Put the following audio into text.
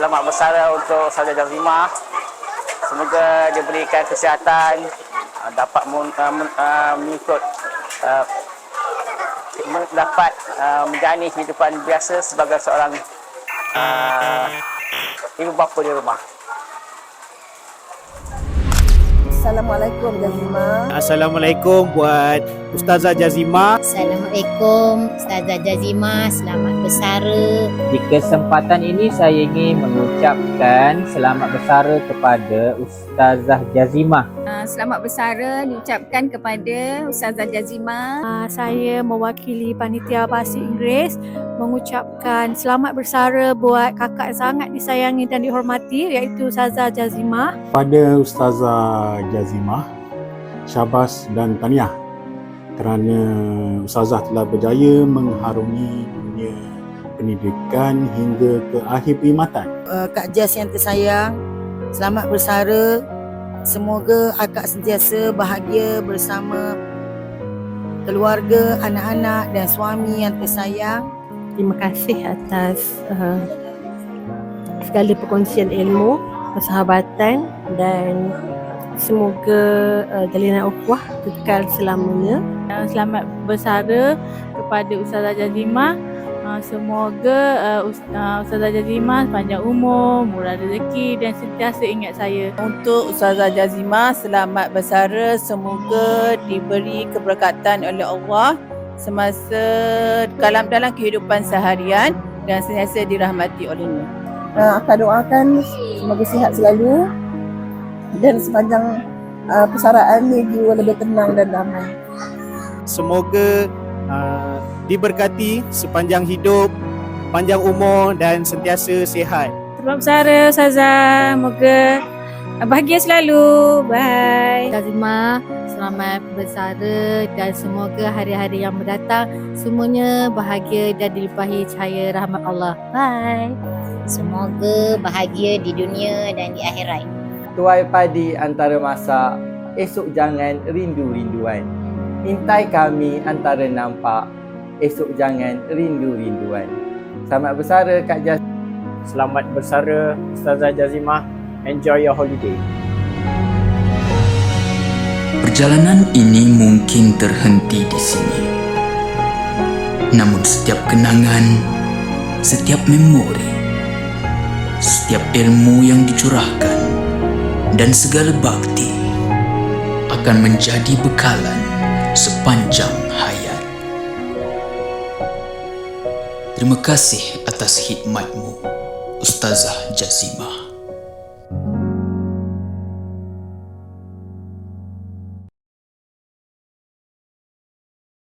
selamat bersara untuk Ustazah Jazimah. Semoga diberikan kesihatan, dapat mengikut dapat menjalani kehidupan biasa sebagai seorang ibu bapa di rumah. Assalamualaikum Jazimah. Assalamualaikum buat Ustazah Jazimah. Assalamualaikum Ustazah Jazimah, selamat bersara. Di kesempatan ini saya ingin mengucapkan selamat bersara kepada Ustazah Jazimah. Selamat bersara diucapkan kepada Ustazah Jazimah. Saya mewakili panitia bahasa Inggeris mengucapkan selamat bersara buat kakak yang sangat disayangi dan dihormati, iaitu Ustazah Jazimah. Pada Ustazah Jazimah, syabas dan tahniah kerana Ustazah telah berjaya mengharungi dunia pendidikan hingga ke akhir perkhidmatan. Kak Jaz yang tersayang, selamat bersara. Semoga akak sentiasa bahagia bersama keluarga, anak-anak dan suami yang tersayang. Terima kasih atas segala perkongsian ilmu, persahabatan, dan semoga jalinan ukhuwah kekal selamanya. Selamat bersara kepada Ustazah Jazimah. Semoga Ustazah Jazimah panjang umur, murah rezeki dan sentiasa ingat saya. Untuk Ustazah Jazimah, selamat bersara. Semoga diberi keberkatan oleh Allah semasa dalam kehidupan seharian dan sentiasa dirahmati olehnya. Akan doakan semoga sihat selalu dan sepanjang persaraan ni jiwa lebih tenang dan damai. Semoga diberkati sepanjang hidup, panjang umur dan sentiasa sihat. Selamat bersara Ustazah, semoga bahagia selalu. Bye. Jazimah, selamat bersara dan semoga hari-hari yang mendatang semuanya bahagia dan dilimpahi cahaya rahmat Allah. Bye. Semoga bahagia di dunia dan di akhirat. Tuai padi antara masak, esok jangan rindu-rinduan. Intai kami antara nampak, esok jangan rindu-rinduan. Selamat bersara Kak Jaz. Selamat bersara Ustazah Jazimah. Enjoy your holiday. Perjalanan ini mungkin terhenti di sini. Namun setiap kenangan, setiap memori, setiap ilmu yang dicurahkan dan segala bakti akan menjadi bekalan sepanjang hayat. Terima kasih atas khidmatmu, Ustazah Jazimah.